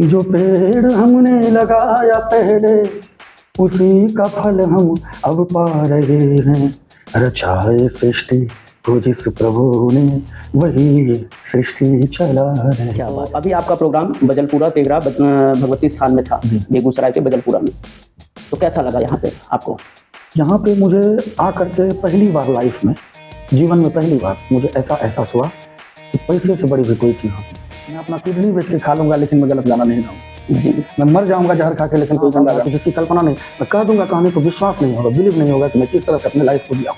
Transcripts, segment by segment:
जो पेड़ हमने लगाया पहले उसी का फल हम अब पा रहे हैं। रचाए सृष्टि को जिस प्रभु ने वही सृष्टि चला रहे। क्या बात। अभी आपका प्रोग्राम बजलपुरा तेघरा भगवती स्थान में था, बेगूसराय के बजलपुरा में, तो कैसा लगा यहाँ पे आपको? यहाँ पे मुझे आकर के पहली बार लाइफ में, जीवन में पहली बार मुझे ऐसा एहसास हुआ कि पैसे से बड़ी भी कोई चीज़ होती है। मैं अपना किडनी बेच के खा लूँगा लेकिन मैं गलत गाना नहीं गाऊंगा। मैं मर जाऊंगा जहर खा के लेकिन कोई गंदा गाना जिसकी कल्पना नहीं। मैं कह दूंगा कहानी को विश्वास नहीं होगा, बिलीव नहीं होगा कि मैं किस तरह से अपने लाइफ को जिया।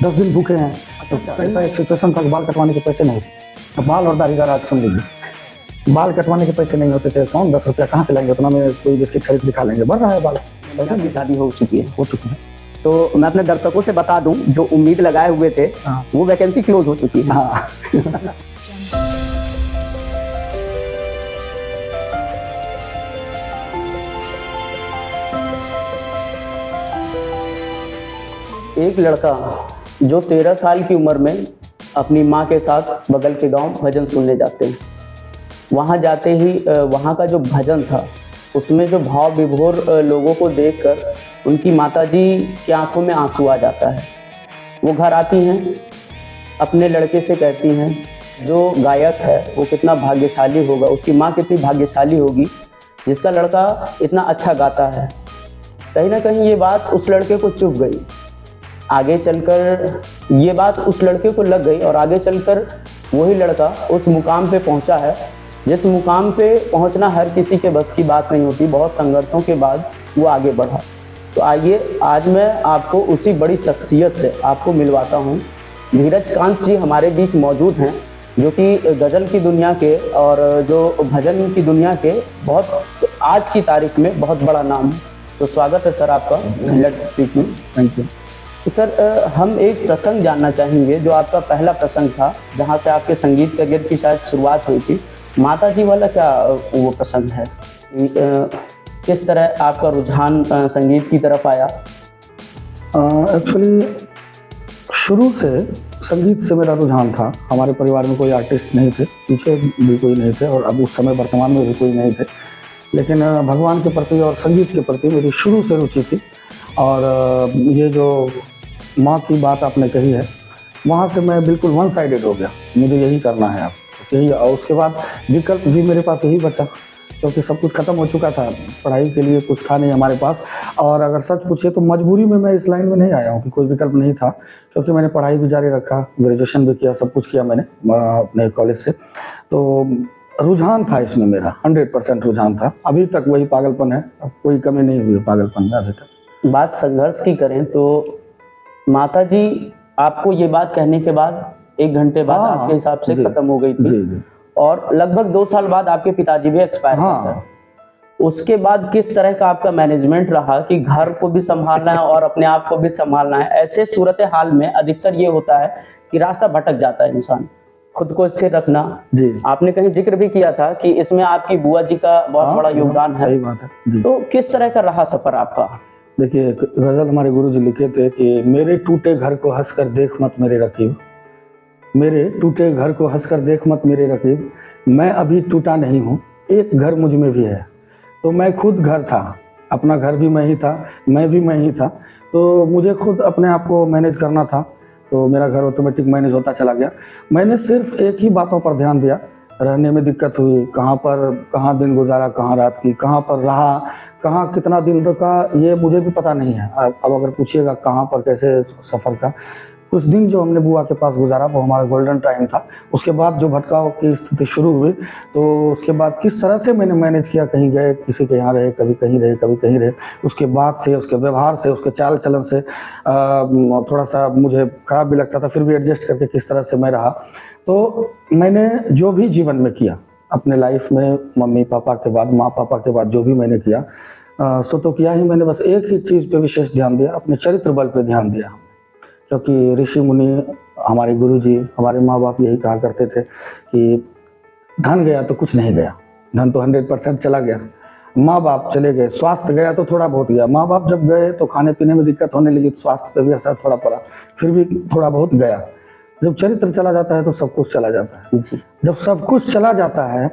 10 दिन भूखे हैं। तो ऐसा एक सिचुएशन था, बाल कटवाने के पैसे नहीं थे। बाल और दाढ़ी का राज सुन लीजिए। बाल कटवाने के पैसे नहीं होते थे। कौन 10 रुपया कहाँ से लाएंगे? उतना में कोई बिस्किट खरीद दिखा लेंगे। बढ़ रहा है बाल। वैसे भी शादी हो चुकी है। हो चुकी है। तो मैं अपने दर्शकों से बता दूं, जो उम्मीद लगाए हुए थे वो वैकेंसी क्लोज हो चुकी है। हाँ। एक लड़का जो 13 साल की उम्र में अपनी माँ के साथ बगल के गांव भजन सुनने जाते हैं, वहाँ जाते ही वहाँ का जो भजन था उसमें जो भाव विभोर लोगों को देखकर उनकी माताजी की आंखों में आंसू आ जाता है। वो घर आती हैं, अपने लड़के से कहती हैं जो गायक है वो कितना भाग्यशाली होगा, उसकी माँ कितनी भाग्यशाली होगी जिसका लड़का इतना अच्छा गाता है। कहीं ना कहीं ये बात उस लड़के को चुभ गई। आगे चलकर ये बात उस लड़के को लग गई और आगे चलकर वही लड़का उस मुकाम पे पहुंचा है जिस मुकाम पे पहुंचना हर किसी के बस की बात नहीं होती। बहुत संघर्षों के बाद वो आगे बढ़ा। तो आइए आज मैं आपको उसी बड़ी शख्सियत से आपको मिलवाता हूं। धीरज कांत जी हमारे बीच मौजूद हैं, जो कि गज़ल की दुनिया के और जो भजन की दुनिया के बहुत आज की तारीख में बहुत बड़ा नाम है। तो स्वागत है सर आपका लेट्स स्पीक में। Thank you. तो सर हम एक प्रसंग जानना चाहेंगे, जो आपका पहला प्रसंग था जहाँ से आपके संगीत करियर की शायद शुरुआत हुई थी। माताजी वाला क्या वो प्रसंग है? किस तरह आपका रुझान संगीत की तरफ आया? एक्चुअली शुरू से संगीत से मेरा रुझान था। हमारे परिवार में कोई आर्टिस्ट नहीं थे, पीछे भी कोई नहीं थे और अब उस समय वर्तमान में भी कोई नहीं थे, लेकिन भगवान के प्रति और संगीत के प्रति मेरी शुरू से रुचि थी। और ये जो माँ की बात आपने कही है, वहाँ से मैं बिल्कुल वन साइडेड हो गया, मुझे यही करना है अब यही। और उसके बाद विकल्प भी मेरे पास यही बचा, क्योंकि सब कुछ ख़त्म हो चुका था, पढ़ाई के लिए कुछ था नहीं हमारे पास। और अगर सच पूछिए तो मजबूरी में मैं इस लाइन में नहीं आया हूँ कि कोई विकल्प नहीं था, क्योंकि मैंने पढ़ाई भी जारी रखा, ग्रेजुएशन भी किया, सब कुछ किया मैंने अपने कॉलेज से। तो रुझान था इसमें मेरा, 100% रुझान था। अभी तक वही पागलपन है, अब कोई कमी नहीं हुई पागलपन में अभी तक। बात संघर्ष की करें तो माताजी आपको ये बात कहने के बाद 1 घंटे बाद आपके हिसाब से खत्म हो गई थी। जी। और लगभग 2 साल बाद आपके पिताजी भी एक्सपायर हो गए। उसके बाद किस तरह का आपका मैनेजमेंट रहा कि घर को भी संभालना है और अपने आप को भी संभालना है? ऐसे सूरत हाल में अधिकतर ये होता है कि रास्ता भटक जाता है इंसान। खुद को स्थिर रखना, जी आपने कहीं जिक्र भी किया था कि इसमें आपकी बुआ जी का बहुत बड़ा योगदान है। सही बात है जी। तो किस तरह का रहा सफर आपका? देखिए, गजल हमारे गुरुजी लिखे थे कि मेरे टूटे घर को हंसकर देख मत मेरे रकीब, मेरे टूटे घर को हंसकर देख मत मेरे रकीब, मैं अभी टूटा नहीं हूँ, एक घर मुझ में भी है। तो मैं खुद घर था, अपना घर भी मैं ही था, मैं भी मैं ही था। तो मुझे खुद अपने आप को मैनेज करना था, तो मेरा घर ऑटोमेटिक मैनेज होता चला गया। मैंने सिर्फ एक ही बातों पर ध्यान दिया। रहने में दिक्कत हुई, कहाँ दिन गुजारा, कहाँ रात की, कहाँ पर रहा, कहाँ कितना दिन रुका, ये मुझे भी पता नहीं है। अब अगर पूछिएगा कहाँ पर कैसे सफ़र का, कुछ दिन जो हमने बुआ के पास गुजारा वो हमारा गोल्डन टाइम था। उसके बाद जो भटकाव की स्थिति शुरू हुई, तो उसके बाद किस तरह से मैंने मैनेज किया, कहीं गए किसी के यहाँ रहे, कभी कहीं रहे, कभी कहीं रहे, उसके बाद से, उसके व्यवहार से, उसके चाल चलन से थोड़ा सा मुझे खराब भी लगता था, फिर भी एडजस्ट करके किस तरह से मैं रहा। तो मैंने जो भी जीवन में किया अपने लाइफ में, मम्मी पापा के बाद, माँ पापा के बाद जो भी मैंने किया सो तो किया ही मैंने। बस एक ही चीज़ पे विशेष ध्यान दिया, अपने चरित्र बल पे ध्यान दिया। क्योंकि ऋषि मुनि, हमारे गुरुजी, हमारे माँ बाप यही कहा करते थे कि धन गया तो कुछ नहीं गया, धन तो 100% चला गया, माँ बाप चले गए, स्वास्थ्य गया तो थोड़ा बहुत गया। माँ बाप जब गए तो खाने पीने में दिक्कत होने लगी, तो स्वास्थ्य पे भी असर थोड़ा पड़ा, फिर भी थोड़ा बहुत गया। जब चरित्र चला जाता है तो सब कुछ चला जाता है। जब सब कुछ चला जाता है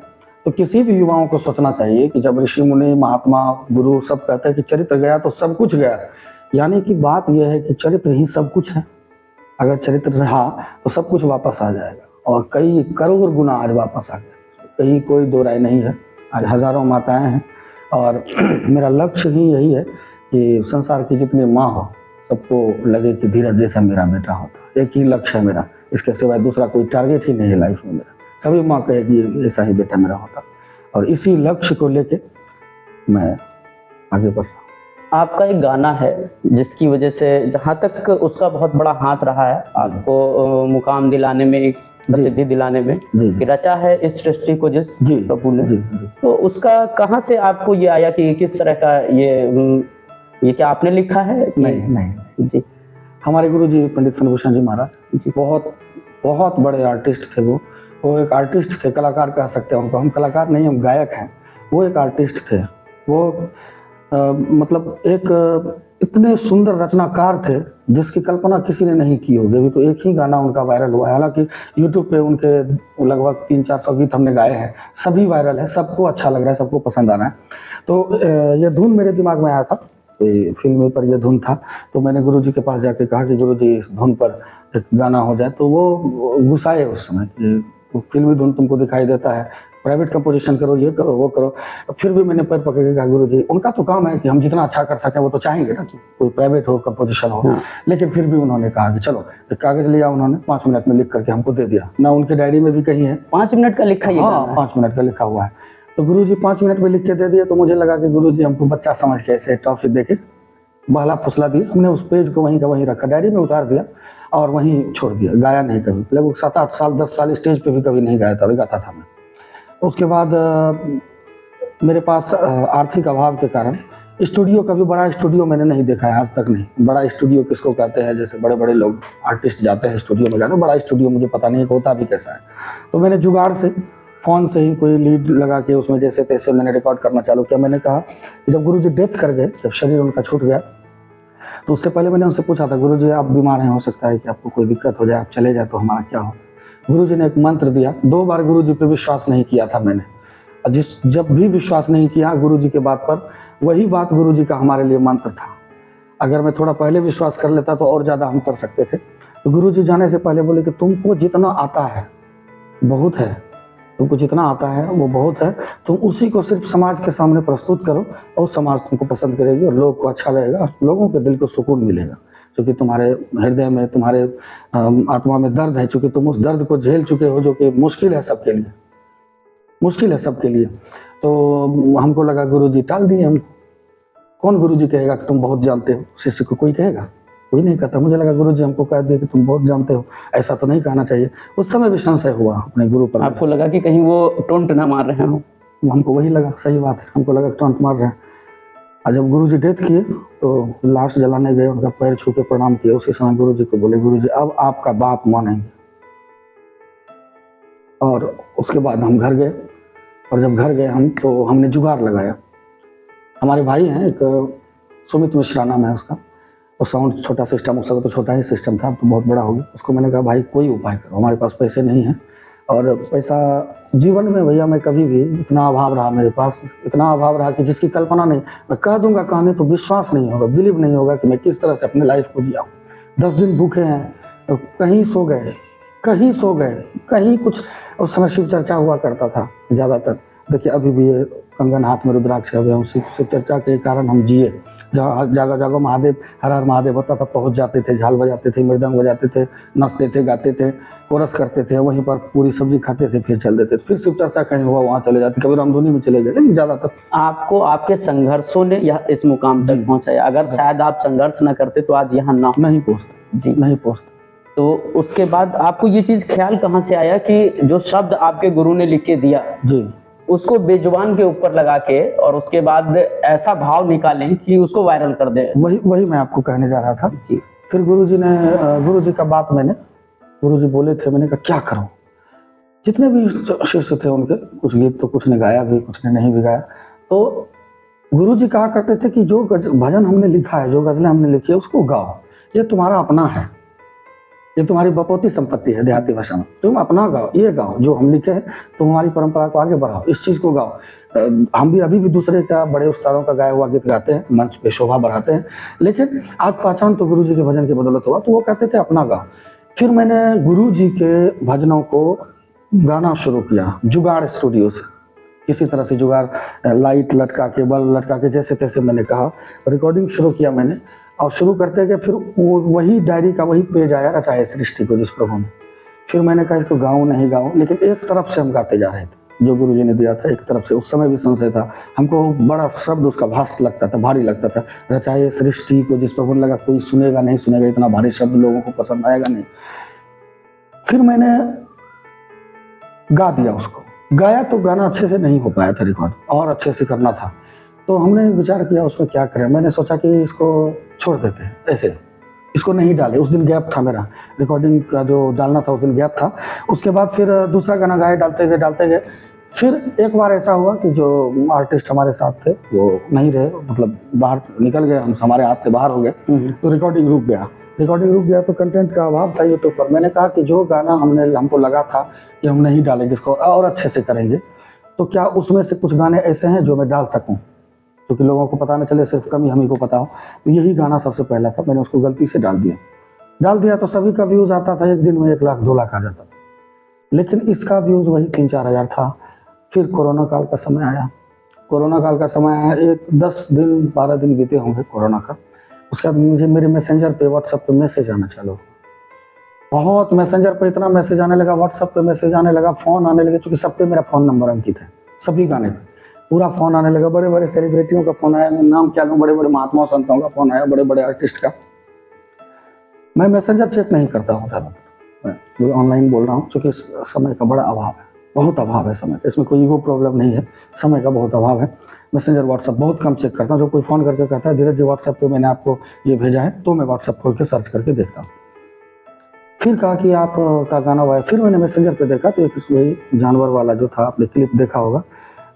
तो किसी भी युवाओं को सोचना चाहिए कि जब ऋषि मुनि महात्मा गुरु सब कहते हैं कि चरित्र गया तो सब कुछ गया, यानी कि बात यह है कि चरित्र ही सब कुछ है। अगर चरित्र रहा तो सब कुछ वापस आ जाएगा, और कई करोड़ गुना आज वापस आ गया, कहीं कोई दो राय नहीं है। आज हजारों माताएं हैं, और मेरा लक्ष्य ही यही है कि संसार की जितनी माँ हो सबको लगे कि धीरज जैसा मेरा बेटा होता। एक ही लक्ष्य है मेरा, इसके सिवाय दूसरा कोई टारगेट ही नहीं है लाइफ में मेरा। सभी माँ कहे कि ऐसा ही बेटा मेरा होता, और इसी लक्ष्य को लेके मैं आगे बढ़ रहा हूँ। आपका एक गाना है जिसकी वजह से, जहाँ तक उसका बहुत बड़ा हाथ रहा है आपको मुकाम दिलाने में, एक प्रसिद्धि दिलाने में, कि रचा है इस सृष्टि को जिस प्रभु ने। तो उसका कहाँ से आपको ये आया कि किस तरह का ये क्या आपने लिखा है? नहीं जी, हमारे गुरु जी पंडित फणिभूषण जी महाराज जी बहुत बड़े आर्टिस्ट थे। वो एक आर्टिस्ट थे, कलाकार कह सकते हैं उनको। हम कलाकार नहीं, हम गायक हैं। वो एक आर्टिस्ट थे। वो मतलब एक इतने सुंदर रचनाकार थे जिसकी कल्पना किसी ने नहीं की होगी। अभी तो एक ही गाना उनका वायरल हुआ है, हालांकि यूट्यूब पे उनके लगभग 300-400 गीत हमने गाए हैं, सभी वायरल है, सबको अच्छा लग रहा है, सबको पसंद आ रहा है। तो ये धुन मेरे दिमाग में आया था, फिल्म पर यह धुन था, तो मैंने गुरुजी के पास जाके कहा कि गुरुजी इस धुन पर एक गाना हो जाए। तो वो गुस्साए उस समय कि फिल्मी धुन तुमको दिखाई देता है, प्राइवेट कंपोजिशन करो, ये करो वो करो। फिर भी मैंने पैर पकड़ के कहा गुरुजी, उनका तो काम है कि हम जितना अच्छा कर सकें वो तो चाहेंगे ना कि कोई प्राइवेट हो, कंपोजिशन हो। लेकिन फिर भी उन्होंने कहा कि चलो, एक कागज लिया उन्होंने, 5 मिनट में लिख करके हमको दे दिया। ना उनके डायरी में भी कहीं है 5 मिनट का लिखा है? हाँ, 5 मिनट का लिखा हुआ है। तो गुरुजी 5 मिनट में लिख के दे दिया। तो मुझे लगा कि गुरुजी हमको बच्चा समझ के ऐसे टॉफी दे के बहला फुसला दिया। हमने उस पेज को वहीं का वहीं रखा, डायरी में उतार दिया और वहीं छोड़ दिया। गाया नहीं कभी, लगभग 7-8 साल 10 साल स्टेज पे भी कभी नहीं गाया था, अभी गाता था मैं। उसके बाद मेरे पास आर्थिक अभाव के कारण स्टूडियो, कभी बड़ा स्टूडियो मैंने नहीं देखा है आज तक। नहीं, बड़ा स्टूडियो किसको कहते हैं? जैसे बड़े बड़े लोग आर्टिस्ट जाते हैं स्टूडियो में गाने, बड़ा स्टूडियो मुझे पता नहीं होता भी कैसा है। तो मैंने जुगाड़ से फ़ोन से ही कोई लीड लगा के उसमें जैसे तैसे मैंने रिकॉर्ड करना चालू किया। मैंने कहा कि जब गुरुजी डेथ कर गए, जब शरीर उनका छूट गया, तो उससे पहले मैंने उनसे पूछा था, गुरुजी आप बीमार हैं, हो सकता है कि आपको कोई दिक्कत हो जाए, आप चले जाए तो हमारा क्या हो। गुरुजी ने एक मंत्र दिया। 2 बार गुरुजी पे विश्वास नहीं किया था मैंने, और जब भी विश्वास नहीं किया गुरुजी के बात पर, वही बात गुरुजी का हमारे लिए मंत्र था। अगर मैं थोड़ा पहले विश्वास कर लेता तो और ज़्यादा हम कर सकते थे। तो गुरुजी जाने से पहले बोले कि तुमको जितना आता है बहुत है, तुमको जितना आता है वो बहुत है, तुम उसी को सिर्फ समाज के सामने प्रस्तुत करो और समाज तुमको पसंद करेगी और लोगों को अच्छा लगेगा, लोगों के दिल को सुकून मिलेगा। क्योंकि तुम्हारे हृदय में, तुम्हारे आत्मा में दर्द है, क्योंकि तुम उस दर्द को झेल चुके हो जो कि मुश्किल है सबके लिए, मुश्किल है सबके लिए। तो हमको लगा गुरुजी टाल दिए हमको। कौन गुरुजी कहेगा कि तुम बहुत जानते हो? शिष्य को कोई कहेगा? कोई नहीं कहता। मुझे लगा गुरुजी हमको कह दिया कि तुम बहुत जानते हो, ऐसा तो नहीं कहना चाहिए। उस समय भी संशय हुआ अपने गुरु पर। आपको लगा कि कहीं वो टोंट ना मार रहे हो? हमको वही लगा, सही बात है, हमको लगा टोंट मार रहे हैं। और जब गुरुजी डेथ किए तो लाश जलाने गए, उनका पैर छू के प्रणाम किया। उसी समय गुरुजी को बोले, गुरुजी अब आपका बात मानेंगे। और उसके बाद हम घर गए, और जब घर गए हम तो हमने जुगाड़ लगाया। हमारे भाई हैं एक, सुमित मिश्रा नाम है उसका, और साउंड छोटा सिस्टम, उसका तो छोटा ही सिस्टम था, तो बहुत बड़ा हो गया। उसको मैंने कहा भाई कोई उपाय करो, हमारे पास पैसे नहीं हैं, और पैसा जीवन में भैया मैं कभी भी इतना अभाव रहा मेरे पास, इतना अभाव रहा कि जिसकी कल्पना नहीं। मैं कह दूंगा कहने तो विश्वास नहीं होगा, बिलीव नहीं होगा कि मैं किस तरह से अपने लाइफ को जिया हूँ। 10 दिन भूखे हैं, तो कहीं सो गए, कहीं सो गए, कहीं कुछ। उस समय शिव चर्चा हुआ करता था ज़्यादातर। देखिए अभी भी ये कंगन हाथ में रुद्राक्ष है, हम शिव चर्चा के कारण हम जिए। जहाँ जागो जागो महादेव, हर हर महादेव होता था, पहुँच जाते थे, झाल बजाते थे, मृदंग बजाते थे, नचते थे, गाते थे, कोरस करते थे, वहीं पर पूरी सब्जी खाते थे, फिर चल देते थे। फिर शिव चर्चा कहीं हुआ वहाँ चले जाते, कभी रामधुनी में चले गए। लेकिन ज़्यादातर आपको आपके संघर्षों ने यह इस मुकाम तक पहुँचाया। अगर शायद आप संघर्ष न करते तो आज यहाँ ना नहीं पहुँचते जी, नहीं पहुँचते। तो उसके बाद आपको ये चीज़ ख्याल कहाँ से आया कि जो शब्द आपके गुरु ने लिख के दिया जी, उसको बेजुबान के ऊपर लगा के और उसके बाद ऐसा भाव निकालें कि उसको वायरल कर दे? वही मैं आपको कहने जा रहा था जी। फिर गुरुजी का बात मैंने, गुरुजी बोले थे, मैंने कहा क्या करूं। जितने भी शिष्य थे उनके, कुछ गीत तो कुछ ने गाया भी, कुछ ने नहीं भी गाया। तो गुरुजी कहा करते थे कि जो भजन हमने लिखा है, जो गजलें हमने लिखी है, उसको गाओ, ये तुम्हारा अपना है, ये तुम्हारी बपौती संपत्ति है देहाती भाषा में, तुम अपना गाओ, ये गाओ जो हम लिखे हैं, तुम हमारी परंपरा को आगे बढ़ाओ, इस चीज़ को गाओ। हम भी अभी भी दूसरे का, बड़े उस्तादों का गाया हुआ गीत गाते हैं, मंच पे शोभा बढ़ाते हैं, लेकिन आज पहचान तो गुरु जी के भजन की बदौलत हुआ, तो वो कहते थे अपना गाओ। फिर मैंने गुरु जी के भजनों को गाना शुरू किया जुगाड़ स्टूडियो से, किसी तरह से जुगाड़, लाइट लटका के, बल्ब लटका के, जैसे तैसे मैंने कहा, रिकॉर्डिंग शुरू किया मैंने। और शुरू करते गए, फिर वो वही डायरी का वही पेज आया, रचाए सृष्टि को जिस प्रभु ने। फिर मैंने कहा इसको गाऊं नहीं गाऊं, लेकिन एक तरफ से हम गाते जा रहे थे जो गुरु जी ने दिया था, एक तरफ से। उस समय भी संशय था हमको, बड़ा शब्द उसका भास्ट लगता था, भारी लगता था, रचाए सृष्टि को जिस प्रभु ने। लगा कोई सुनेगा नहीं सुनेगा, इतना भारी शब्द लोगों को पसंद आएगा नहीं। फिर मैंने गा दिया उसको, गाया तो गाना अच्छे से नहीं हो पाया था रिकॉर्ड, और अच्छे से करना था। तो हमने विचार किया उसमें क्या करें। मैंने सोचा कि इसको छोड़ देते हैं ऐसे, इसको नहीं डाले। उस दिन गैप था मेरा, रिकॉर्डिंग का जो डालना था उस दिन गैप था। उसके बाद फिर दूसरा गाना गाए, डालते गए। फिर एक बार ऐसा हुआ कि जो आर्टिस्ट हमारे साथ थे वो नहीं रहे, मतलब बाहर निकल गए, हम हमारे हाथ से बाहर हो गए, तो रिकॉर्डिंग रुक गया। तो कंटेंट का अभाव था यूट्यूब पर। मैंने कहा कि जो गाना हमको लगा था कि हम नहीं डालेंगे इसको और अच्छे से करेंगे, तो क्या उसमें से कुछ गाने ऐसे हैं जो मैं डाल सकूं, क्योंकि लोगों को पता न चले, सिर्फ कम ही हम ही को पता हो। तो यही गाना सबसे पहला था, मैंने उसको गलती से डाल दिया तो सभी का व्यूज़ आता था, एक दिन में 1 लाख 2 लाख आ जाता था, लेकिन इसका व्यूज़ वही 3-4 हज़ार था। फिर कोरोना काल का समय आया, एक 10 दिन 12 दिन बीते होंगे कोरोना का। उसके बाद मुझे मेरे मैसेंजर पे, व्हाट्सएप पे मैसेज आना चालू, बहुत मैसेंजर पे इतना मैसेज आने लगा, व्हाट्सएप पे मैसेज आने लगा, फ़ोन आने लगे, चूँकि सब पे मेरा फ़ोन नंबर अंकित है, सभी गाने पे पूरा फ़ोन आने लगा। बड़े बड़े सेलिब्रिटियों का फ़ोन आया, मैं नाम क्या लूँ, बड़े बड़े महात्माओं संतों का फ़ोन आया, बड़े बड़े आर्टिस्ट का। मैं मैसेंजर चेक नहीं करता हूँ ज़्यादातर, मैं ऑनलाइन बोल रहा हूँ, चूँकि समय का बड़ा अभाव है, बहुत अभाव है समय का। इसमें कोई ईगो प्रॉब्लम नहीं है, समय का बहुत अभाव है। मैसेंजर व्हाट्सएप बहुत कम चेक करता हूँ। जो कोई फ़ोन करके कहता है धीरज जी व्हाट्सएप पे मैंने आपको ये भेजा है, तो मैं व्हाट्सएप खोल के सर्च करके देखता हूँ। फिर कहा कि आप का गाना हुआ है। फिर मैंने मैसेंजर पे देखा तो एक वही जानवर वाला जो था, आपने क्लिप देखा होगा,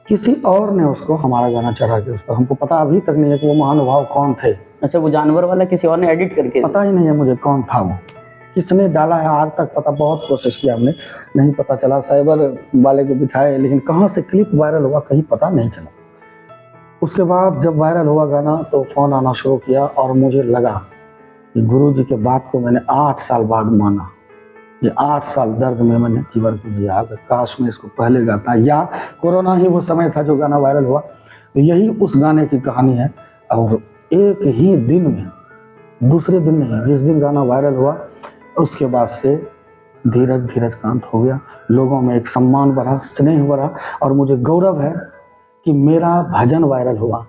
किसी और ने उसको हमारा गाना चढ़ा के उस पर, हमको पता अभी तक नहीं है कि वो महानुभाव कौन थे। अच्छा, वो जानवर वाला किसी और ने एडिट करके, पता ही नहीं है मुझे कौन था वो, किसने डाला है आज तक पता, बहुत कोशिश किया हमने, नहीं पता चला। साइबर वाले को बिठाए, लेकिन कहाँ से क्लिप वायरल हुआ कहीं पता नहीं चला। उसके बाद जब वायरल हुआ गाना तो फ़ोन आना शुरू किया, और मुझे लगा कि गुरु जी के बात को मैंने 8 साल बाद माना। ये 8 साल दर्द में मैंने जीवन को जिया, काश मैं इसको पहले गाता, या कोरोना ही वो समय था जो गाना वायरल हुआ। तो यही उस गाने की कहानी है। और एक ही दिन में, दूसरे दिन नहीं, जिस दिन गाना वायरल हुआ उसके बाद से धीरज कांत हो गया। लोगों में एक सम्मान बढ़ा, स्नेह बढ़ा, और मुझे गौरव है कि मेरा भजन वायरल हुआ।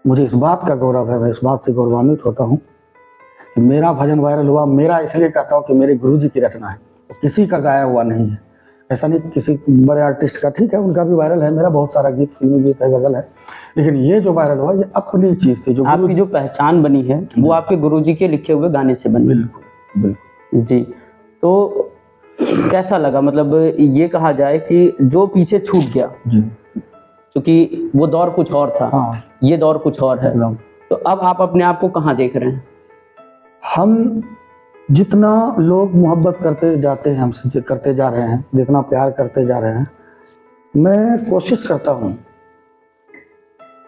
मुझे इस बात का गौरव है, मैं इस बात से गौरवान्वित होता हूँ कि मेरा भजन वायरल हुआ। मेरा इसलिए कहता हूँ कि मेरे गुरु जी की रचना है, किसी का गाया हुआ नहीं है। ऐसा नहीं किसी बड़े आर्टिस्ट का, ठीक है उनका भी वायरल है, मेरा बहुत सारा गीत, फिल्मी गीत है, गज़ल है, लेकिन ये जो वायरल हुआ ये अपनी चीज़ थी। जो आपकी जो पहचान बनी है वो आपके गुरु जी के लिखे हुए गाने से बनी। बिल्कुल जी। तो कैसा लगा, मतलब ये कहा जाए कि जो पीछे छूट गया जी, क्योंकि वो दौर कुछ और था, हाँ, ये दौर कुछ और है, एकदम। तो अब आप अपने आप को कहाँ देख रहे हैं? हम जितना लोग मोहब्बत करते जाते हैं, हमसे करते जा रहे हैं, जितना प्यार करते जा रहे हैं, मैं कोशिश करता हूँ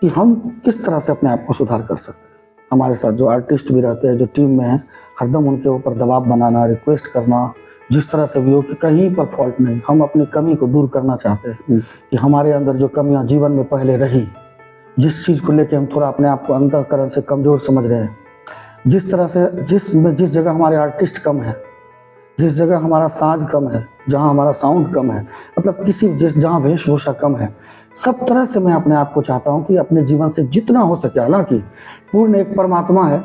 कि हम किस तरह से अपने आप को सुधार कर सकते हैं। हमारे साथ जो आर्टिस्ट भी रहते हैं, जो टीम में हैं, हरदम उनके ऊपर दबाव बनाना, रिक्वेस्ट करना, जिस तरह से भी हो कि कहीं पर फॉल्ट नहीं। हम अपनी कमी को दूर करना चाहते हैं कि हमारे अंदर जो कमियां जीवन में पहले रही, जिस चीज़ को लेके हम थोड़ा अपने आप को अंतःकरण से कमज़ोर समझ रहे हैं, जिस तरह से जिस जगह हमारे आर्टिस्ट कम है, जिस जगह हमारा साज कम है, जहाँ हमारा साउंड कम है, मतलब जहाँ वेशभूषा कम है, सब तरह से मैं अपने आप को चाहता हूँ कि अपने जीवन से जितना हो सके, हालांकि पूर्ण एक परमात्मा है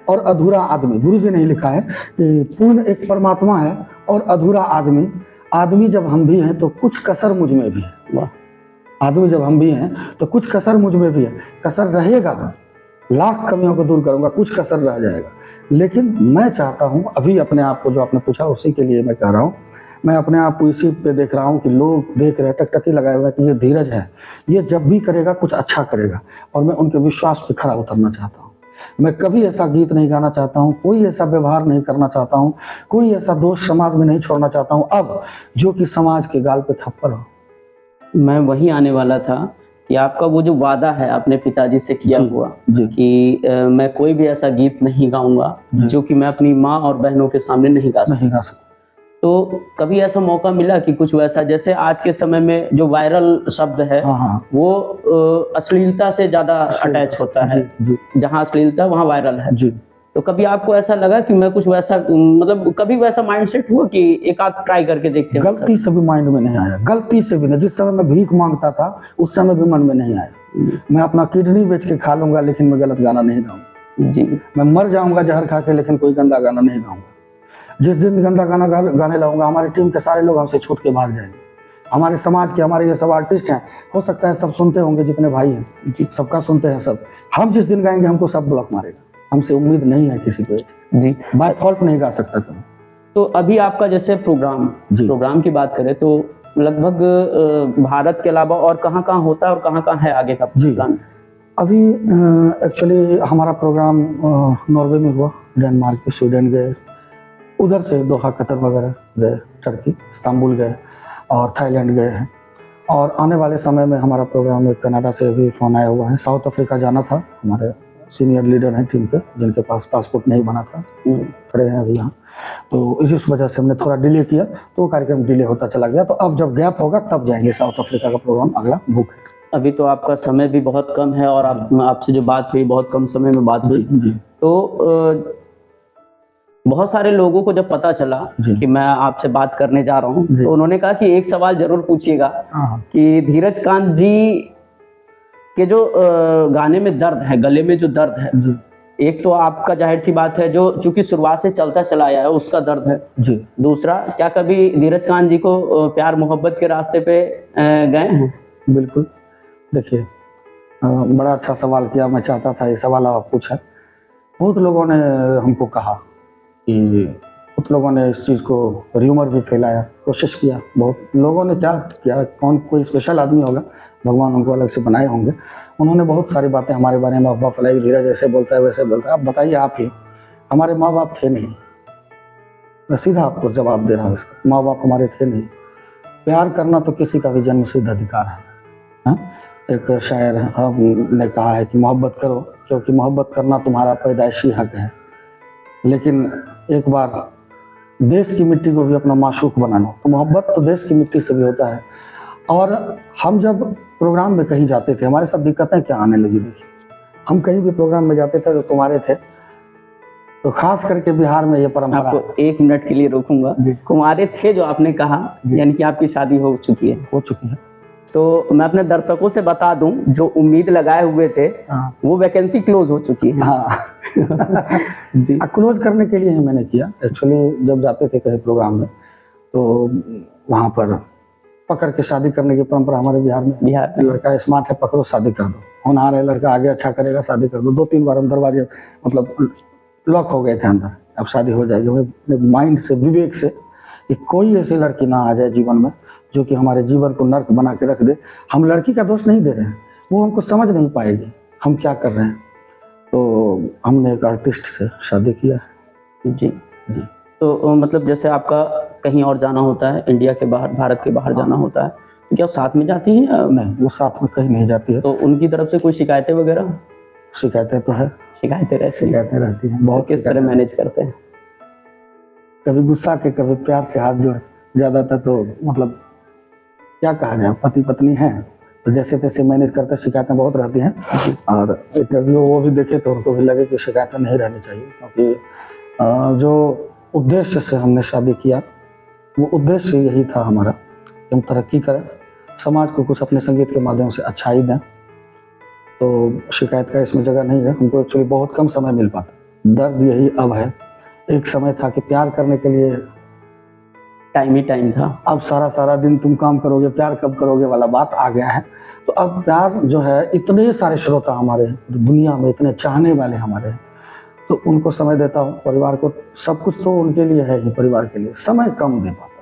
और अधूरा आदमी, गुरु जी ने ही लिखा है कि पूर्ण एक परमात्मा है और अधूरा आदमी। आदमी जब हम भी हैं तो कुछ कसर मुझ में भी है। वाह, आदमी जब हम भी हैं तो कुछ कसर मुझ में भी है। कसर रहेगा, लाख कमियों को दूर करूंगा, कुछ कसर रह जाएगा, लेकिन मैं चाहता हूं अभी अपने आप को, जो आपने पूछा उसी के लिए मैं कह रहा हूं, मैं अपने आप को इसी पे देख रहा हूं कि लोग देख रहे हैं, टकटकी लगाए हुए हैं कि ये धीरज है, ये जब भी करेगा कुछ अच्छा करेगा, और मैं उनके विश्वास पे खरा उतरना चाहता हूं। मैं कभी ऐसा गीत नहीं गाना चाहता हूँ, कोई ऐसा व्यवहार नहीं करना चाहता हूँ, कोई ऐसा दोष समाज में नहीं छोड़ना चाहता हूँ अब जो कि समाज के गाल पे थप्पड़ हो। मैं वही आने वाला था कि आपका वो जो वादा है अपने पिताजी से किया जी, हुआ जी। कि मैं कोई भी ऐसा गीत नहीं गाऊंगा जी। जो कि मैं अपनी माँ और बहनों के सामने नहीं गा सकता। नहीं गा सकता। तो कभी ऐसा मौका मिला कि कुछ वैसा, जैसे आज के समय में जो वायरल शब्द है हाँ हाँ वो अश्लीलता से ज्यादा अटैच होता है, जी जी जहाँ अश्लीलता वहाँ वायरल है। जी। तो कभी आपको ऐसा लगा कि मैं कुछ वैसा, मतलब कभी वैसा माइंडसेट हुआ कि एक आध ट्राई करके देखते हैं? गलती से भी माइंड में नहीं आया, गलती से भी नहीं। जिस समय मैं भीख मांगता था उस समय भी मन में नहीं आया मैं अपना किडनी बेच के खा लूंगा लेकिन मैं गलत गाना नहीं गाऊंगा जी। मैं मर जाऊंगा जहर खा के लेकिन कोई गंदा गाना नहीं गाऊंगा। जिस दिन गंदा गाना गाने लगूंगा हमारी टीम के सारे लोग हमसे छूट के भाग जाएंगे। हमारे समाज के हमारे ये सब आर्टिस्ट हैं, हो सकता है सब सुनते होंगे, जितने भाई हैं सबका सुनते हैं सब। हम जिस दिन गाएंगे हमको सब ब्लॉक मारेगा, हमसे उम्मीद नहीं है किसी को। जी। बाय फॉल्ट नहीं गा सकता तुम। तो अभी आपका जैसे प्रोग्राम की बात करें तो लगभग भारत के अलावा और कहाँ कहाँ होता है और कहाँ कहाँ है आगे का जी। प्लान? अभी एक्चुअली हमारा प्रोग्राम नॉर्वे में हुआ, डेनमार्क, स्वीडन गए, उधर से दोहा, कतर वगैरह गए, टर्की, इस्तांबुल गए और थाईलैंड गए हैं। और आने वाले समय में हमारा प्रोग्राम एक कनाडा से भी फ़ोन आया हुआ है। साउथ अफ्रीका जाना था, हमारे सीनियर लीडर हैं टीम के जिनके पास पासपोर्ट नहीं बना था, खड़े हैं अभी यहाँ। तो इसी वजह से हमने थोड़ा डिले किया तो वो कार्यक्रम डिले होता चला गया। तो अब जब गैप होगा तब जाएंगे साउथ अफ्रीका का प्रोग्राम, अगला बुक है। अभी तो आपका समय भी बहुत कम है और आपसे जो बात हुई बहुत कम समय में बात हुई। जी। तो बहुत सारे लोगों को जब पता चला कि मैं आपसे बात करने जा रहा हूँ तो उन्होंने कहा कि एक सवाल जरूर पूछिएगा कि धीरज कांत जी के जो गाने में दर्द है, गले में जो दर्द है जी। एक तो आपका जाहिर सी बात है जो चूंकि शुरुआत से चलता चला आया है उसका दर्द है जी। दूसरा, क्या कभी धीरज कांत जी को प्यार मोहब्बत के रास्ते पे गए हैं? बिल्कुल। देखिए बड़ा अच्छा सवाल किया, मैं चाहता था ये सवाल आप पूछा। बहुत लोगों ने हमको कहा कि, बहुत लोगों ने इस चीज़ को र्यूमर भी फैलाया, कोशिश किया। बहुत लोगों ने क्या किया, कौन कोई स्पेशल आदमी होगा, भगवान उनको अलग से बनाए होंगे, उन्होंने बहुत सारी बातें हमारे बारे में अफवाह फैलाई। धीरज ऐसे बोलता है वैसे बोलता है। अब बताइए आप ही, हमारे माँ बाप थे नहीं, मैं सीधा आपको जवाब दे रहा हूँ इसका, माँ बाप हमारे थे नहीं। प्यार करना तो किसी का भी जन्मसिद्ध अधिकार है, हाँ? एक शायर ने कहा है कि मोहब्बत करो क्योंकि मोहब्बत करना तुम्हारा पैदाइशी हक है, लेकिन एक बार देश की मिट्टी को भी अपना माशूक बना लो। तो मोहब्बत तो देश की मिट्टी से भी होता है। और हम जब प्रोग्राम में कहीं जाते थे, हमारे साथ दिक्कतें क्या आने लगी। देखिए हम कहीं भी प्रोग्राम में जाते थे तो कुंवारे थे, तो खास करके बिहार में ये परंपरा। आपको 1 मिनट के लिए रोकूंगा। कुंवारे थे जो आपने कहा, यानी कि आपकी शादी हो चुकी है? हो चुकी है। तो मैं अपने दर्शकों से बता दूं जो उम्मीद लगाए हुए थे वो वैकेंसी क्लोज हो चुकी है। हाँ जी। क्लोज करने के लिए ही मैंने किया। एक्चुअली जब जाते थे कहीं प्रोग्राम में तो वहाँ पर पकड़ के शादी करने की परंपरा हमारे बिहार में। लड़का स्मार्ट है, पकड़ो शादी कर दो, होनहार है लड़का, आगे अच्छा करेगा, शादी कर दो। 2-3 बार हम दरवाजे मतलब लॉक हो गए थे अंदर, अब शादी हो जाएगी। मेरे माइंड से, विवेक से कि कोई ऐसी लड़की ना आ जाए जीवन में जो कि हमारे जीवन को नर्क बना के रख दे। हम लड़की का दोष नहीं दे रहे हैं, वो हमको समझ नहीं पाएगी हम क्या कर रहे हैं। तो हमने एक आर्टिस्ट से शादी किया। जी जी। तो मतलब जैसे आपका कहीं और जाना होता है, इंडिया के बाहर, भारत के बाहर जाना होता है, तो क्या साथ में जाती हैं? नहीं, वो साथ में कहीं नहीं जाती है। तो उनकी तरफ से कोई शिकायतें वगैरह? शिकायतें तो है, शिकायतें रहती हैं बहुत। किस तरह मैनेज करते हैं? कभी गुस्सा के, कभी प्यार से हाथ जोड़। ज़्यादातर तो मतलब क्या कहा जाए, पति पत्नी हैं तो जैसे तैसे मैनेज करते। शिकायतें बहुत रहती हैं और इंटरव्यू वो भी देखे तो उनको भी लगे कि शिकायतें नहीं रहनी चाहिए, क्योंकि जो उद्देश्य से हमने शादी किया वो उद्देश्य यही था हमारा कि हम तरक्की करें, समाज को कुछ अपने संगीत के माध्यम से अच्छाई दें। तो शिकायत का इसमें जगह नहीं है। हमको एक्चुअली बहुत कम समय मिल पाता। दर्द यही अब है। एक समय था कि प्यार करने के लिए टाइम ही टाइम था, अब सारा दिन तुम काम करोगे, प्यार कब करोगे वाला बात आ गया है। तो अब प्यार जो है, इतने सारे श्रोता हमारे दुनिया में, इतने चाहने वाले हमारे, तो उनको समय देता हूँ। परिवार को सब कुछ तो उनके लिए है ही, परिवार के लिए समय कम दे पाता हूँ।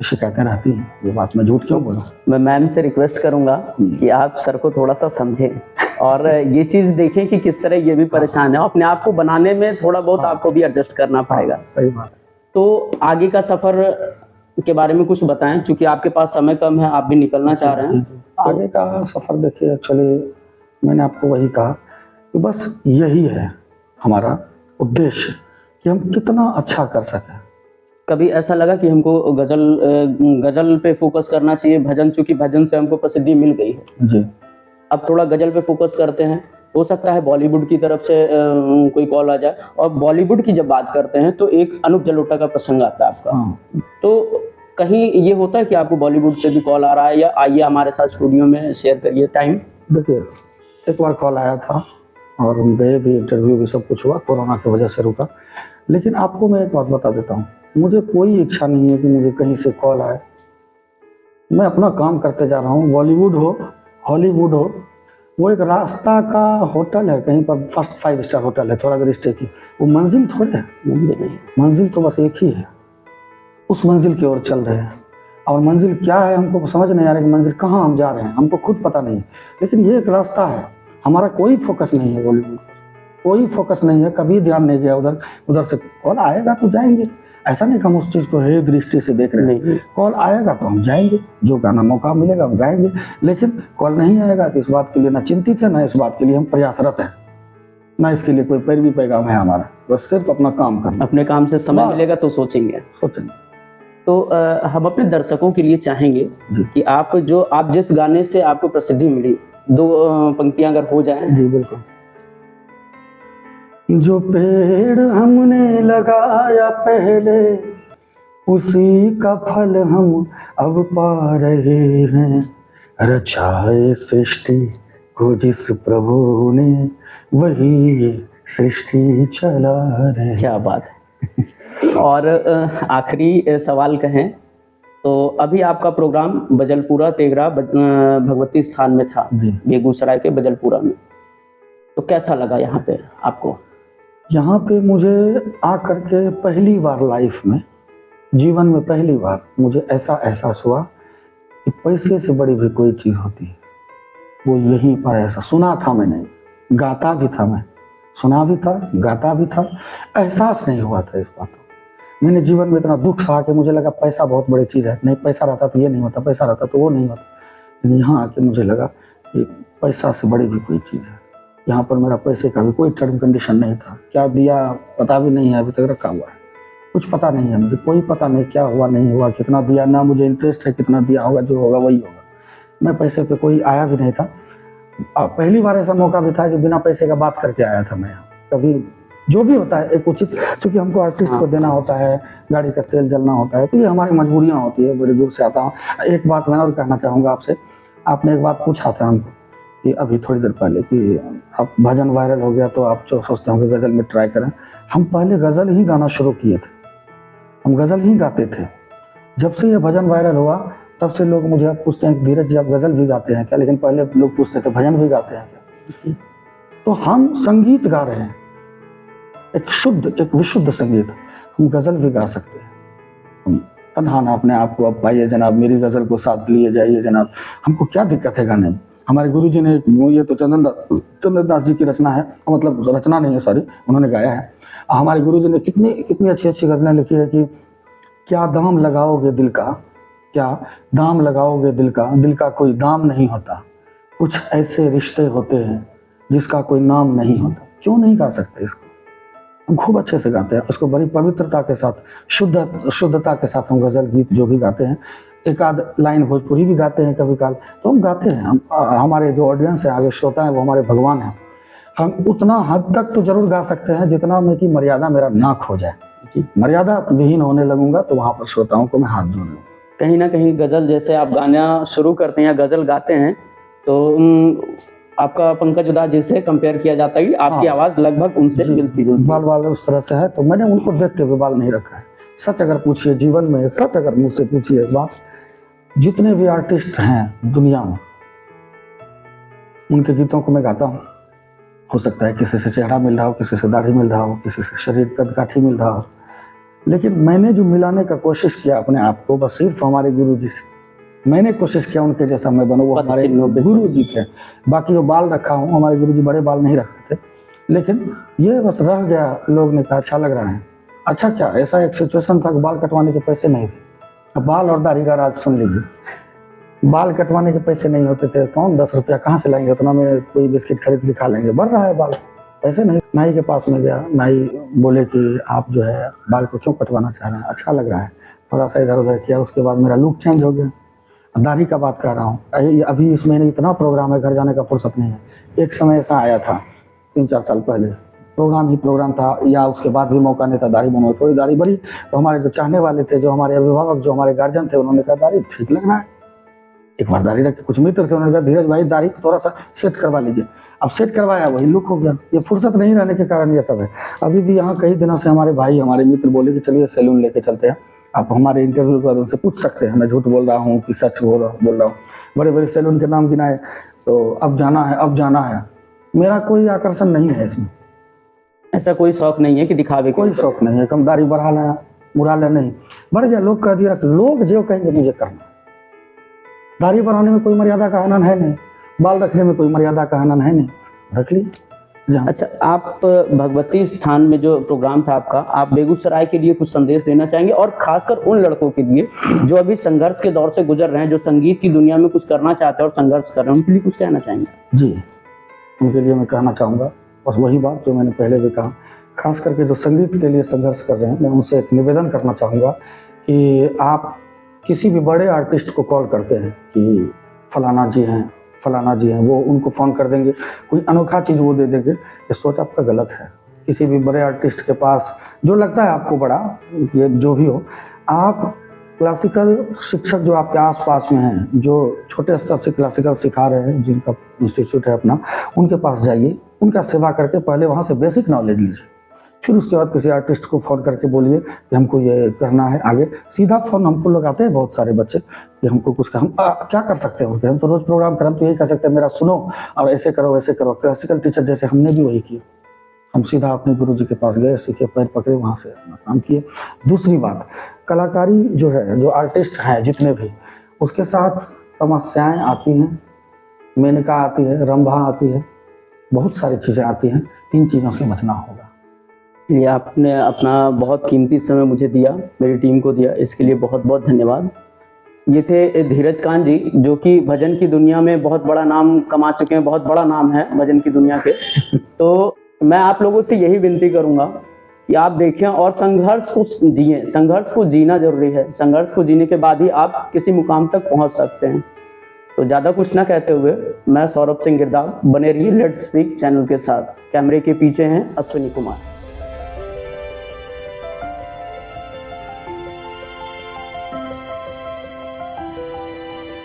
शिकायतें रहती हैं, ये बात मैं झूठ क्यों बोलूँ। मैं मैम से रिक्वेस्ट करूँगा कि आप सर को थोड़ा सा समझें। और ये चीज़ देखें कि किस तरह ये भी परेशान है, अपने आप को बनाने में थोड़ा बहुत आपको भी एडजस्ट करना पड़ेगा। सही बात है। तो आगे का सफ़र के बारे में कुछ बताएं, क्योंकि आपके पास समय कम है, आप भी निकलना चाह रहे हैं। आगे का सफ़र देखिए, एक्चुअली मैंने आपको वही कहा कि बस यही है हमारा उद्देश्य कि हम कितना अच्छा कर सकें। कभी ऐसा लगा कि हमको गज़ल पे फोकस करना चाहिए, भजन, चूँकि भजन से हमको प्रसिद्धि मिल गई है जी, अब थोड़ा गज़ल पे फोकस करते हैं, हो सकता है बॉलीवुड की तरफ से कोई कॉल आ जाए। और बॉलीवुड की जब बात करते हैं तो एक अनूप जलोटा का प्रसंग आता है आपका। हाँ। तो कहीं ये होता है कि आपको बॉलीवुड से भी कॉल आ रहा है, या आइए हमारे साथ स्टूडियो में शेयर करिए टाइम? देखिए, एक बार कॉल आया था और हम गए भी, इंटरव्यू भी सब कुछ हुआ, कोरोना की वजह से रुका। लेकिन आपको मैं एक बात बता देता हूँ, मुझे कोई इच्छा नहीं है कि मुझे कहीं से कॉल आए। मैं अपना काम करते जा रहा हूँ। बॉलीवुड हो, हॉलीवुड हो, वो एक रास्ता का होटल है, कहीं पर फर्स्ट 5 स्टार होटल है, थोड़ा देर स्टे की, वो मंजिल थोड़े है। मंजिल तो बस एक ही है, उस मंजिल की ओर चल रहे हैं। और मंजिल क्या है हमको समझ नहीं आ रहा कि मंजिल कहाँ हम जा रहे हैं, हमको खुद पता नहीं है। लेकिन ये एक रास्ता है, हमारा कोई फोकस नहीं है बॉलीवुड, कोई फोकस नहीं है, कभी ध्यान नहीं गया उधर। उधर से कॉल आएगा तो जाएंगे, ऐसा नहीं कि हम उस चीज़ को हे दृष्टि से देख रहे हैं। कॉल आएगा तो हम जाएंगे, जो गाना मौका मिलेगा हम गाएंगे। लेकिन कॉल नहीं आएगा तो इस बात के लिए ना चिंतित है, ना इस बात के लिए हम प्रयासरत हैं, ना इसके लिए कोई पैरवी पैगाम है हमारा। बस सिर्फ अपना काम करना, अपने काम से समय मिलेगा तो सोचेंगे। तो हम अपने दर्शकों के लिए चाहेंगे कि आप जिस गाने से आपको प्रसिद्धि मिली, 2 पंक्तियां अगर हो जाएं। जी बिल्कुल। जो पेड़ हमने लगाया पहले, उसी का फल हम अब पा रहे हैं। रचाए सृष्टि को जिस प्रभु ने, वही सृष्टि चला रहे। क्या बात है। और आखिरी सवाल कहें तो अभी आपका प्रोग्राम बजलपुरा तेघरा भगवती स्थान में था, बेगूसराय के बजलपुरा में। तो कैसा लगा यहाँ पे आपको? यहाँ पे मुझे आकर के पहली बार लाइफ में, जीवन में पहली बार मुझे ऐसा एहसास हुआ कि पैसे से बड़ी भी कोई चीज़ होती है। वो यहीं पर ऐसा सुना था मैंने, गाता भी था मैं, सुना भी था, गाता भी था, एहसास नहीं हुआ था इस बात को। मैंने जीवन में इतना दुख सहा कि मुझे लगा पैसा बहुत बड़ी चीज़ है, नहीं पैसा रहता तो ये नहीं होता, पैसा रहता तो वो नहीं होता। लेकिन यहाँ आके मुझे लगा कि पैसा से बड़ी भी कोई चीज़ है। यहाँ पर मेरा पैसे का भी कोई टर्म कंडीशन नहीं था, क्या दिया पता भी नहीं है, अभी तक रखा हुआ है, कुछ पता नहीं है मुझे, कोई पता नहीं क्या हुआ नहीं हुआ, कितना दिया, ना मुझे इंटरेस्ट है कितना दिया होगा, जो होगा वही होगा। मैं पैसे पे कोई आया भी नहीं था। पहली बार ऐसा मौका भी था जो बिना पैसे का बात करके आया था मैं। कभी जो भी होता है एक उचित, क्योंकि हमको आर्टिस्ट को देना होता है, गाड़ी का तेल जलना होता है, तो ये हमारी मजबूरियाँ होती है, बड़ी दूर से आता हूँ। एक बात मैं और कहना चाहूँगा आपसे, आपने एक बात पूछा था हमको कि अभी थोड़ी देर पहले कि आप भजन वायरल हो गया तो आप जो सोचते हो कि गज़ल में ट्राई करें। हम पहले गज़ल ही गाना शुरू किए थे, हम गज़ल ही गाते थे। जब से ये भजन वायरल हुआ तब से लोग मुझे अब पूछते हैं धीरज जी आप गज़ल भी गाते हैं क्या, लेकिन पहले लोग पूछते थे भजन भी गाते हैं क्या। तो हम संगीत गा रहे हैं, एक शुद्ध, एक विशुद्ध संगीत, हम गज़ल भी गा सकते हैं। तन्हाना अपने आप को अब पाइए जनाब, मेरी गज़ल को साथ लिए जाइए जनाब, हमको क्या दिक्कत है गाने में। हमारे गुरुजी ने, ये तो चंदन दास जी की रचना है, मतलब रचना नहीं है सॉरी, उन्होंने गाया है। हमारे गुरुजी ने कितनी अच्छी अच्छी गज़लें लिखी है कि क्या दाम लगाओगे दिल का, क्या दाम लगाओगे दिल का कोई दाम नहीं होता, कुछ ऐसे रिश्ते होते हैं जिसका कोई नाम नहीं होता। क्यों नहीं गा सकते इसको, हम खूब अच्छे से गाते हैं उसको, बड़ी पवित्रता के साथ, शुद्धता के साथ हम गज़ल गीत जो भी गाते हैं, एक आध लाइन भोजपुरी भी गाते हैं कभी काल, तो हम गाते हैं। हमारे जो ऑडियंस है, आगे श्रोता है, वो हमारे भगवान हैं। हम उतना हद तक तो जरूर गा सकते हैं जितना में कि मर्यादा मेरा ना खो जाए। मर्यादा विहीन होने लगूंगा तो वहाँ पर श्रोताओं को मैं हाथ जोड़ लूँगा। कहीं ना कहीं गज़ल जैसे आप गाना शुरू करते हैं या गज़ल गाते हैं तो आपका पंकज उधास जी से कंपेयर किया जाता है कि आपकी आवाज़ लगभग उनसे मिलती जुलती, बाल उस तरह से है। तो मैंने उनको देख के भी बाल नहीं रखा है। सच अगर पूछिए जीवन में, सच अगर मुझसे पूछिए एक बात, जितने भी आर्टिस्ट हैं दुनिया में, उनके गीतों को मैं गाता हूँ। हो सकता है किसी से चेहरा मिल रहा हो, किसी से दाढ़ी मिल रहा हो, किसी से शरीर कदकाठी मिल रहा हो, लेकिन मैंने जो मिलाने का कोशिश किया अपने आप को, बस सिर्फ हमारे गुरु जी से, मैंने कोशिश किया उनके जैसा मैं बनूं, वो पद हमारे चिन्हों पे गुरु जी थे। बाकी जो बाल रखा हूँ, हमारे गुरु जी बड़े बाल नहीं रखते थे, लेकिन ये बस रह गया। लोग ने कहा अच्छा लग रहा है। अच्छा क्या, ऐसा एक सिचुएशन था कि बाल कटवाने के पैसे नहीं थे। अब बाल और दाढ़ी का राज सुन लीजिए। बाल कटवाने के पैसे नहीं होते थे, कौन 10 रुपया कहाँ से लाएंगे, उतना में कोई बिस्किट खरीद के खा लेंगे, बढ़ रहा है बाल, पैसे नहीं। नाई के पास में गया, नाई बोले कि आप जो है बाल को क्यों कटवाना चाह रहे हैं, अच्छा लग रहा है। थोड़ा सा इधर उधर किया, उसके बाद मेरा लुक चेंज हो गया। दाढ़ी का बात कर रहा हूँ, अभी इस महीने इतना प्रोग्राम है, घर जाने का फुर्सत नहीं है। एक समय ऐसा आया था 3-4 साल पहले, प्रोग्राम ही प्रोग्राम था, या उसके बाद भी मौका नहीं था, दाढ़ी बनवाई। थोड़ी दाढ़ी बढ़ी तो हमारे जो चाहने वाले थे, जो हमारे अभिभावक, जो हमारे गार्जियन थे, उन्होंने कहा दाढ़ी ठीक लग रहा है, एक बार दाढ़ी रख के। कुछ मित्र थे, उन्होंने कहा धीरज भाई दाढ़ी थोड़ा सा सेट करवा लीजिए। अब सेट करवाया, वही लुक हो गया। ये फुर्सत नहीं रहने के कारण ये सब है। अभी भी यहाँ कई दिनों से हमारे भाई, हमारे मित्र बोले कि चलिए सैलून लेके चलते हैं, आप हमारे इंटरव्यू के बाद उनसे पूछ सकते हैं मैं झूठ बोल रहा हूँ कि सच बोल रहा हूँ। बड़े बड़े सैलून के नाम गिनाए, तो अब जाना है, अब जाना है। मेरा कोई आकर्षण नहीं है इसमें, ऐसा कोई शौक नहीं है कि दिखावे कोई शौक नहीं है। कम दाढ़ी बढ़ा लें, मुड़ा लें, नहीं बढ़ गया, लोग कह दिया, लोग जो कहेंगे मुझे करना। दाढ़ी बढ़ाने में कोई मर्यादा का हनन है नहीं, बाल रखने में कोई मर्यादा का हनन है नहीं, रख लिए। अच्छा, आप भगवती स्थान में जो प्रोग्राम था आपका, आप बेगूसराय के लिए कुछ संदेश देना चाहेंगे, और खासकर उन लड़कों के लिए जो अभी संघर्ष के दौर से गुजर रहे हैं, जो संगीत की दुनिया में कुछ करना चाहते हैं और संघर्ष कर रहे हैं, उनके लिए कुछ कहना चाहेंगे? जी, उनके लिए मैं कहना चाहूँगा बस वही बात जो मैंने पहले भी कहा। खास करके जो संगीत के लिए संघर्ष कर रहे हैं, मैं उनसे एक निवेदन करना चाहूँगा कि आप किसी भी बड़े आर्टिस्ट को कॉल करते हैं कि फलाना जी हैं, फलाना जी हैं, वो उनको फ़ोन कर देंगे, कोई अनोखा चीज़ वो दे देंगे, ये सोच आपका गलत है। किसी भी बड़े आर्टिस्ट के पास जो लगता है आपको बड़ा, ये जो भी हो, आप क्लासिकल शिक्षक जो आपके आसपास में हैं, जो छोटे स्तर से क्लासिकल सिखा रहे हैं, जिनका इंस्टीट्यूट है अपना, उनके पास जाइए, उनका सेवा करके पहले वहाँ से बेसिक नॉलेज लीजिए। फिर उसके बाद किसी आर्टिस्ट को फ़ोन करके बोलिए कि हमको ये करना है। आगे सीधा फ़ोन हमको लगाते हैं बहुत सारे बच्चे कि हमको कुछ हम क्या कर सकते हैं, हम तो रोज़ प्रोग्राम करें, हम तो यही कर सकते हैं, मेरा सुनो और ऐसे करो वैसे करो। क्लासिकल टीचर जैसे हमने भी वही किया, हम सीधा अपने गुरु जी के पास गए, सीखे, पैर पकड़े, वहाँ से अपना काम किए। दूसरी बात, कलाकारी जो है, जो आर्टिस्ट हैं जितने भी, उसके साथ समस्याएँ आती हैं, मेनका आती है, रंभा आती है, बहुत सारी चीज़ें आती हैं। इन चीज़ों से बचना होगा। ये आपने अपना बहुत कीमती समय मुझे दिया, मेरी टीम को दिया, इसके लिए बहुत बहुत धन्यवाद। ये थे धीरज कांत जी, जो कि भजन की दुनिया में बहुत बड़ा नाम कमा चुके हैं, बहुत बड़ा नाम है भजन की दुनिया के। तो मैं आप लोगों से यही विनती करूंगा कि आप देखें और संघर्ष को जिएं। संघर्ष को जीना जरूरी है, संघर्ष को जीने के बाद ही आप किसी मुकाम तक पहुंच सकते हैं। तो ज़्यादा कुछ ना कहते हुए मैं सौरभ सिंह गिरदाव, बने रहिए लेट्स स्पीक चैनल के साथ। कैमरे के पीछे हैं अश्विनी कुमार।